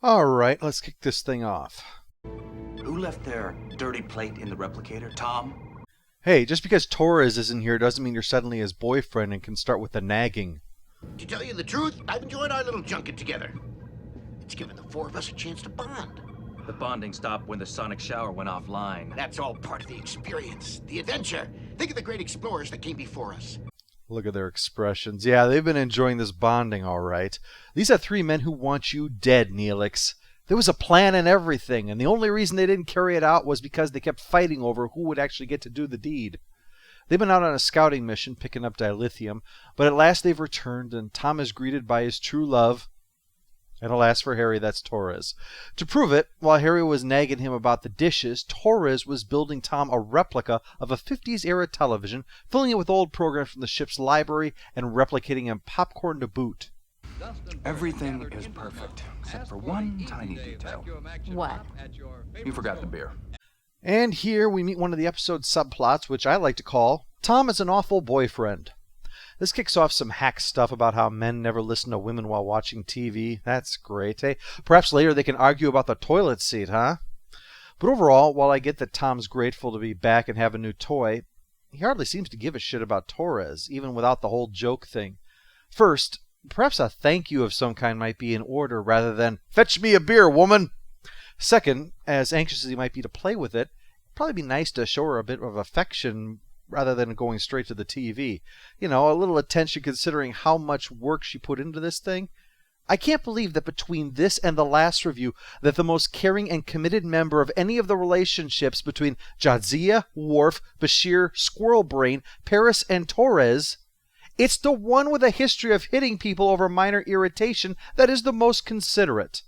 Alright, let's kick this thing off. Who left their dirty plate in the replicator? Tom? Hey, just because Torres isn't here doesn't mean you're suddenly his boyfriend and can start with the nagging. To tell you the truth, I've enjoyed our little junket together. It's given the four of us a chance to bond. The bonding stopped when the sonic shower went offline. That's all part of the experience, the adventure. Think of the great explorers that came before us. Look at their expressions. Yeah, they've been enjoying this bonding, all right. These are three men who want you dead, Neelix. There was a plan and everything, and the only reason they didn't carry it out was because they kept fighting over who would actually get to do the deed. They've been out on a scouting mission picking up dilithium, but at last they've returned, and Tom is greeted by his true love. And alas for Harry, that's Torres. To prove it, while Harry was nagging him about the dishes, Torres was building Tom a replica of a 50s-era television, filling it with old programs from the ship's library and replicating him popcorn to boot. Everything is perfect, except for one tiny detail. What? You forgot the beer. And here we meet one of the episode's subplots, which I like to call Tom is an Awful Boyfriend. This kicks off some hack stuff about how men never listen to women while watching TV. That's great, eh? Perhaps later they can argue about the toilet seat, huh? But overall, while I get that Tom's grateful to be back and have a new toy, he hardly seems to give a shit about Torres, even without the whole joke thing. First, perhaps a thank you of some kind might be in order rather than, "Fetch me a beer, woman!" Second, as anxious as he might be to play with it, it'd probably be nice to show her a bit of affection rather than going straight to the TV. You know, a little attention considering how much work she put into this thing. I can't believe that between this and the last review, that the most caring and committed member of any of the relationships between Jadzia, Worf, Bashir, Squirrel Brain, Paris, and Torres, it's the one with a history of hitting people over minor irritation that is the most considerate.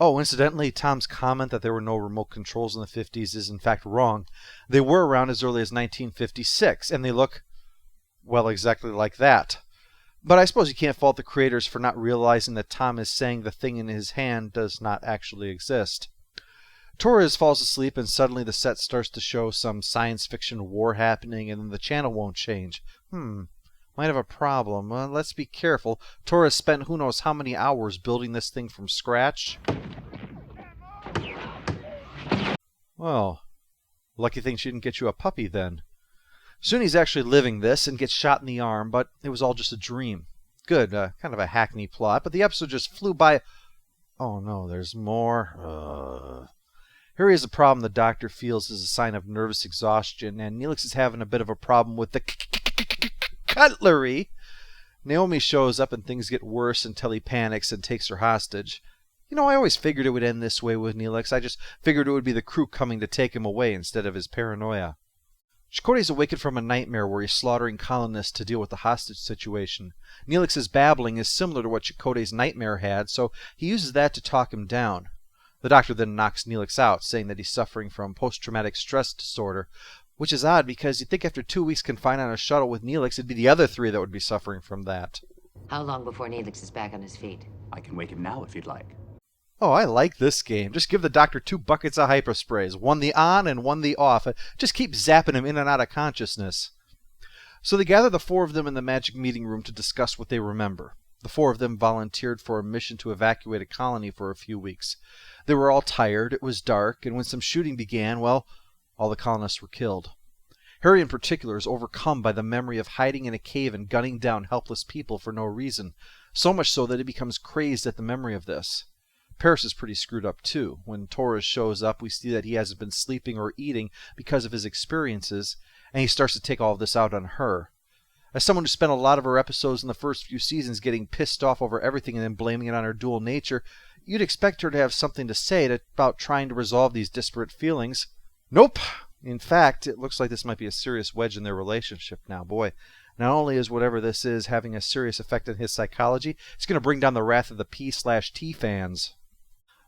Oh, incidentally, Tom's comment that there were no remote controls in the 50s is in fact wrong. They were around as early as 1956, and they look, well, exactly like that. But I suppose you can't fault the creators for not realizing that Tom is saying the thing in his hand does not actually exist. Torres falls asleep, and suddenly the set starts to show some science fiction war happening, and then the channel won't change. Might have a problem. Let's be careful. Torres spent who knows how many hours building this thing from scratch. Well, lucky thing she didn't get you a puppy then. Soon he's actually living this and gets shot in the arm, but it was all just a dream. Good, kind of a hackney plot, but the episode just flew by. Oh no, there's more. Here is a problem the doctor feels is a sign of nervous exhaustion, and Neelix is having a bit of a problem with the cutlery. Naomi shows up and things get worse until he panics and takes her hostage. You know, I always figured it would end this way with Neelix. I just figured it would be the crew coming to take him away instead of his paranoia. Chakotay's awakened from a nightmare where he's slaughtering colonists to deal with the hostage situation. Neelix's babbling is similar to what Chakotay's nightmare had, so he uses that to talk him down. The doctor then knocks Neelix out, saying that he's suffering from post-traumatic stress disorder, which is odd because you'd think after 2 weeks confined on a shuttle with Neelix, it'd be the other three that would be suffering from that. How long before Neelix is back on his feet? I can wake him now if you'd like. Oh, I like this game. Just give the doctor 2 buckets of hypersprays, one the on and one the off. Just keep zapping him in and out of consciousness. So they gather the 4 of them in the magic meeting room to discuss what they remember. The 4 of them volunteered for a mission to evacuate a colony for a few weeks. They were all tired, it was dark, and when some shooting began, well, all the colonists were killed. Harry in particular is overcome by the memory of hiding in a cave and gunning down helpless people for no reason, so much so that he becomes crazed at the memory of this. Paris is pretty screwed up too. When Torres shows up, we see that he hasn't been sleeping or eating because of his experiences, and he starts to take all of this out on her. As someone who spent a lot of her episodes in the first few seasons getting pissed off over everything and then blaming it on her dual nature, you'd expect her to have something to say about trying to resolve these disparate feelings. Nope! In fact, it looks like this might be a serious wedge in their relationship now. Boy, not only is whatever this is having a serious effect on his psychology, it's going to bring down the wrath of the P/T fans.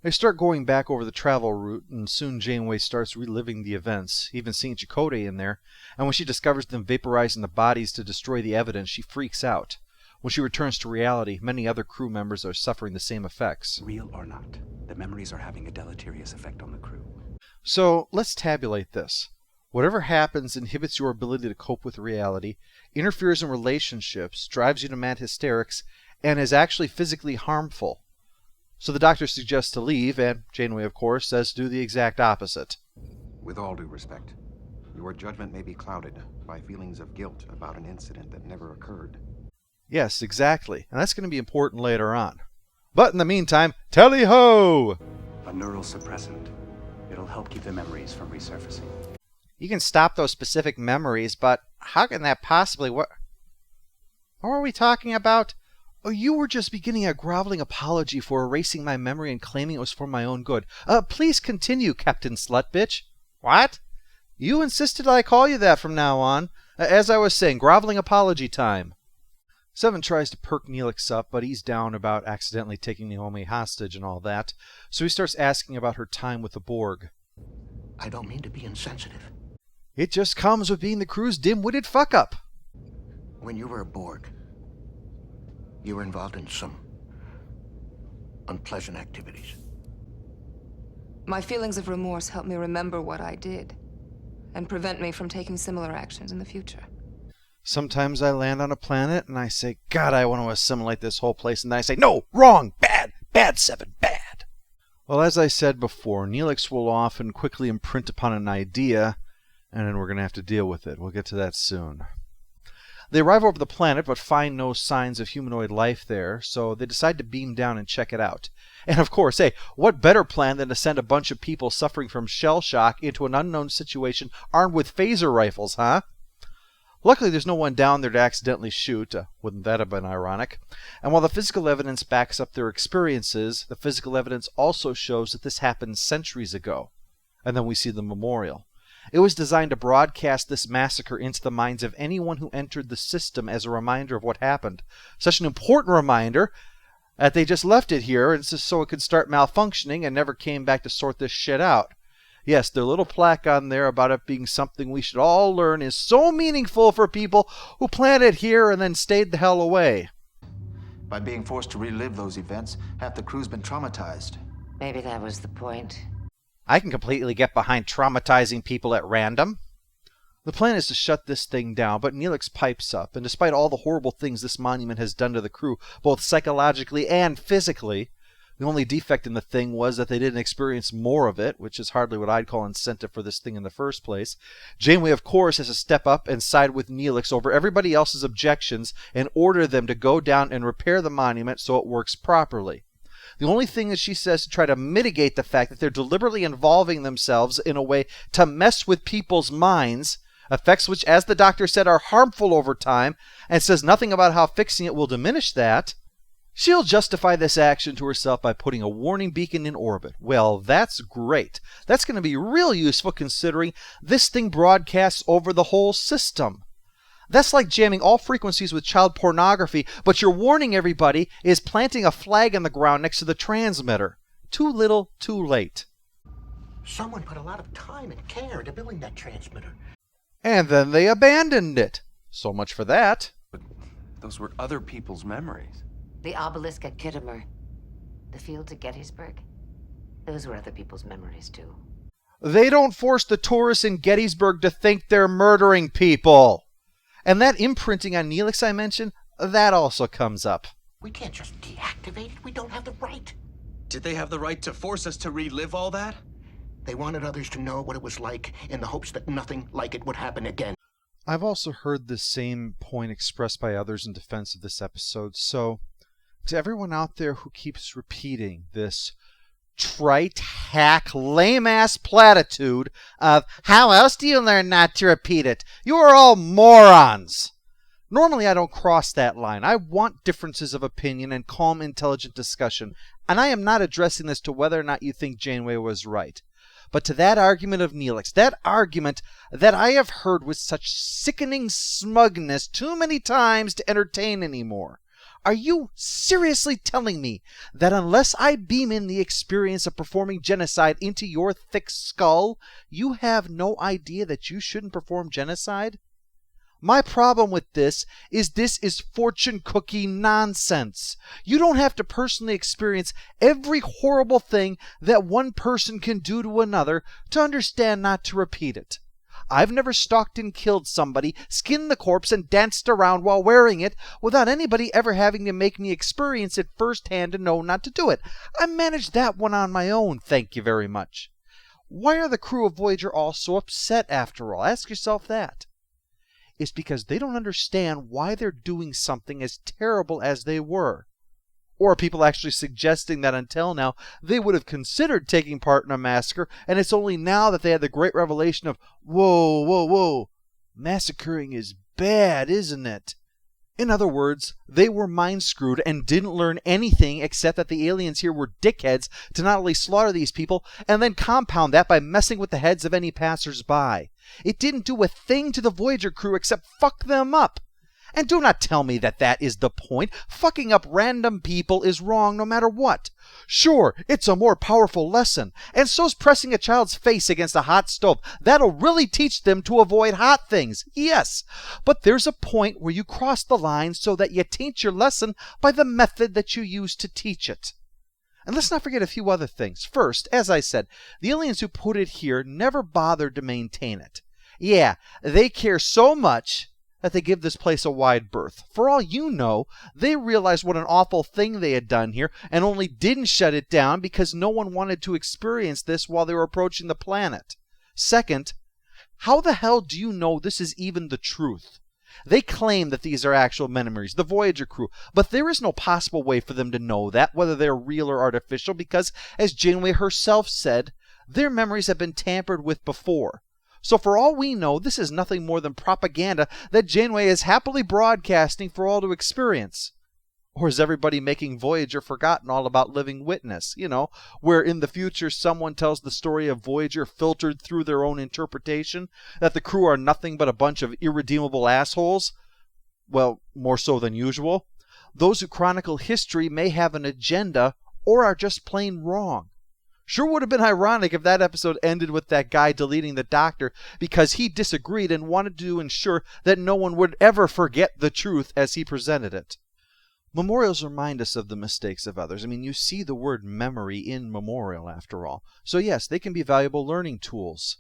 They start going back over the travel route, and soon Janeway starts reliving the events, even seeing Chakotay in there, and when she discovers them vaporizing the bodies to destroy the evidence, she freaks out. When she returns to reality, many other crew members are suffering the same effects. Real or not, the memories are having a deleterious effect on the crew. So, let's tabulate this. Whatever happens inhibits your ability to cope with reality, interferes in relationships, drives you to mad hysterics, and is actually physically harmful. So the doctor suggests to leave, and Janeway, of course, says to do the exact opposite. With all due respect, your judgment may be clouded by feelings of guilt about an incident that never occurred. Yes, exactly. And that's going to be important later on. But in the meantime, tally-ho! A neural suppressant. It'll help keep the memories from resurfacing. You can stop those specific memories, but how can that possibly work? What are we talking about? Oh, you were just beginning a groveling apology for erasing my memory and claiming it was for my own good. Please continue, Captain Slutbitch. What? You insisted I call you that from now on. As I was saying, groveling apology time. Seven tries to perk Neelix up, but he's down about accidentally taking Naomi hostage and all that, so he starts asking about her time with the Borg. I don't mean to be insensitive. It just comes with being the crew's dim-witted fuck-up. When you were a Borg, you were involved in some unpleasant activities. My feelings of remorse help me remember what I did and prevent me from taking similar actions in the future. Sometimes I land on a planet and I say, God, I want to assimilate this whole place. And then I say, no, wrong, bad, bad, Seven, bad. Well, as I said before, Neelix will often quickly imprint upon an idea, and then we're going to have to deal with it. We'll get to that soon. They arrive over the planet, but find no signs of humanoid life there, so they decide to beam down and check it out. And of course, hey, what better plan than to send a bunch of people suffering from shell shock into an unknown situation armed with phaser rifles, huh? Luckily, there's no one down there to accidentally shoot. Wouldn't that have been ironic? And while the physical evidence backs up their experiences, the physical evidence also shows that this happened centuries ago. And then we see the memorial. It was designed to broadcast this massacre into the minds of anyone who entered the system as a reminder of what happened. Such an important reminder that they just left it here and just so it could start malfunctioning and never came back to sort this shit out. Yes, their little plaque on there about it being something we should all learn is so meaningful for people who planted here and then stayed the hell away. By being forced to relive those events, half the crew's been traumatized. Maybe that was the point. I can completely get behind traumatizing people at random. The plan is to shut this thing down, but Neelix pipes up, and despite all the horrible things this monument has done to the crew, both psychologically and physically, the only defect in the thing was that they didn't experience more of it, which is hardly what I'd call incentive for this thing in the first place. Janeway, of course, has to step up and side with Neelix over everybody else's objections and order them to go down and repair the monument so it works properly. The only thing that she says to try to mitigate the fact that they're deliberately involving themselves in a way to mess with people's minds, effects which, as the doctor said, are harmful over time, and says nothing about how fixing it will diminish that. She'll justify this action to herself by putting a warning beacon in orbit. Well, that's great. That's going to be real useful considering this thing broadcasts over the whole system. That's like jamming all frequencies with child pornography, but your warning everybody is planting a flag in the ground next to the transmitter. Too little, too late. Someone put a lot of time and care into building that transmitter. And then they abandoned it. So much for that. But those were other people's memories. The obelisk at Kittimer. The fields at Gettysburg. Those were other people's memories, too. They don't force the tourists in Gettysburg to think they're murdering people. And that imprinting on Neelix I mentioned, that also comes up. We can't just deactivate it. We don't have the right. Did they have the right to force us to relive all that? They wanted others to know what it was like in the hopes that nothing like it would happen again. I've also heard this same point expressed by others in defense of this episode, so to everyone out there who keeps repeating this trite, hack, lame-ass platitude of, how else do you learn not to repeat it? You are all morons! Normally I don't cross that line. I want differences of opinion and calm, intelligent discussion, and I am not addressing this to whether or not you think Janeway was right. But to that argument of Neelix, that argument that I have heard with such sickening smugness too many times to entertain anymore. Are you seriously telling me that unless I beam in the experience of performing genocide into your thick skull, you have no idea that you shouldn't perform genocide? My problem with this is fortune cookie nonsense. You don't have to personally experience every horrible thing that one person can do to another to understand not to repeat it. I've never stalked and killed somebody, skinned the corpse, and danced around while wearing it without anybody ever having to make me experience it firsthand to know not to do it. I managed that one on my own, thank you very much. Why are the crew of Voyager all so upset after all? Ask yourself that. It's because they don't understand why they're doing something as terrible as they were. Or are people actually suggesting that until now they would have considered taking part in a massacre, and it's only now that they had the great revelation of, whoa, whoa, whoa, massacring is bad, isn't it? In other words, they were mind-screwed and didn't learn anything except that the aliens here were dickheads to not only slaughter these people, and then compound that by messing with the heads of any passers-by. It didn't do a thing to the Voyager crew except fuck them up. And do not tell me that that is the point. Fucking up random people is wrong no matter what. Sure, it's a more powerful lesson, and so's pressing a child's face against a hot stove. That'll really teach them to avoid hot things, yes. But there's a point where you cross the line so that you taint your lesson by the method that you use to teach it. And let's not forget a few other things. First, as I said, the aliens who put it here never bothered to maintain it. Yeah, they care so much that they give this place a wide berth. For all you know, they realized what an awful thing they had done here and only didn't shut it down because no one wanted to experience this while they were approaching the planet. Second, how the hell do you know this is even the truth? They claim that these are actual memories, the Voyager crew, but there is no possible way for them to know that, whether they're real or artificial, because, as Janeway herself said, their memories have been tampered with before. So for all we know, this is nothing more than propaganda that Janeway is happily broadcasting for all to experience. Or is everybody making Voyager forgotten all about Living Witness? You know, where in the future someone tells the story of Voyager filtered through their own interpretation, that the crew are nothing but a bunch of irredeemable assholes? Well, more so than usual. Those who chronicle history may have an agenda or are just plain wrong. Sure would have been ironic if that episode ended with that guy deleting the Doctor because he disagreed and wanted to ensure that no one would ever forget the truth as he presented it. Memorials remind us of the mistakes of others. I mean, you see the word memory in memorial after all. So yes, they can be valuable learning tools.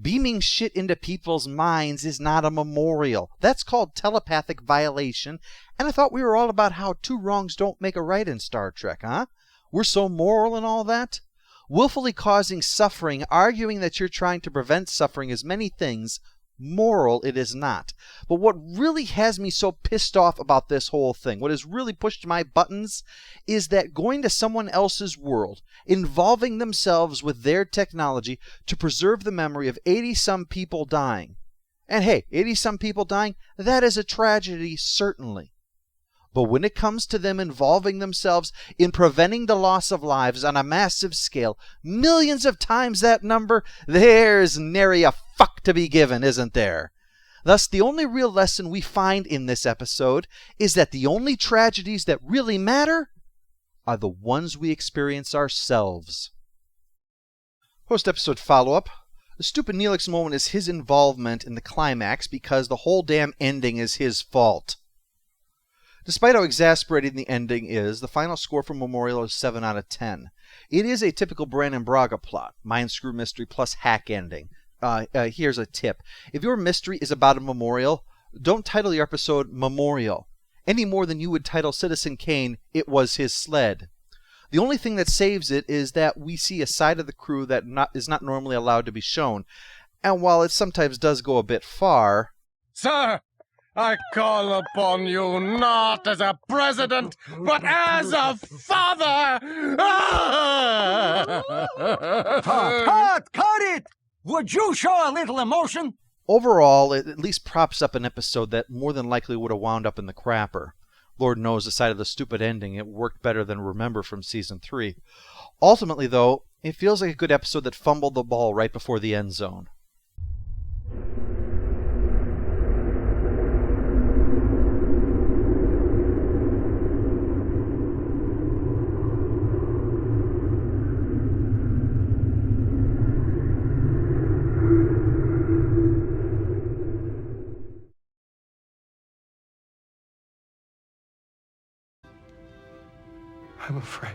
Beaming shit into people's minds is not a memorial. That's called telepathic violation, and I thought we were all about how two wrongs don't make a right in Star Trek, huh? We're so moral and all that? Willfully causing suffering, arguing that you're trying to prevent suffering is many things. Moral it is not. But what really has me so pissed off about this whole thing, what has really pushed my buttons, is that going to someone else's world, involving themselves with their technology to preserve the memory of 80-some people dying. And hey, 80-some people dying, that is a tragedy, certainly. But when it comes to them involving themselves in preventing the loss of lives on a massive scale, millions of times that number, there's nary a fuck to be given, isn't there? Thus, the only real lesson we find in this episode is that the only tragedies that really matter are the ones we experience ourselves. Post-episode follow-up. The stupid Neelix moment is his involvement in the climax because the whole damn ending is his fault. Despite how exasperating the ending is, the final score for Memorial is 7 out of 10. It is a typical Brannon Braga plot, mind screw mystery plus hack ending. Here's a tip. If your mystery is about a memorial, don't title your episode Memorial, any more than you would title Citizen Kane, It Was His Sled. The only thing that saves it is that we see a side of the crew that is not normally allowed to be shown. And while it sometimes does go a bit far... Sir! I call upon you not as a president, but as a father! Cut it! Would you show a little emotion? Overall, it at least props up an episode that more than likely would have wound up in the crapper. Lord knows, aside of the stupid ending, it worked better than Remember from Season 3. Ultimately, though, it feels like a good episode that fumbled the ball right before the end zone. I'm afraid.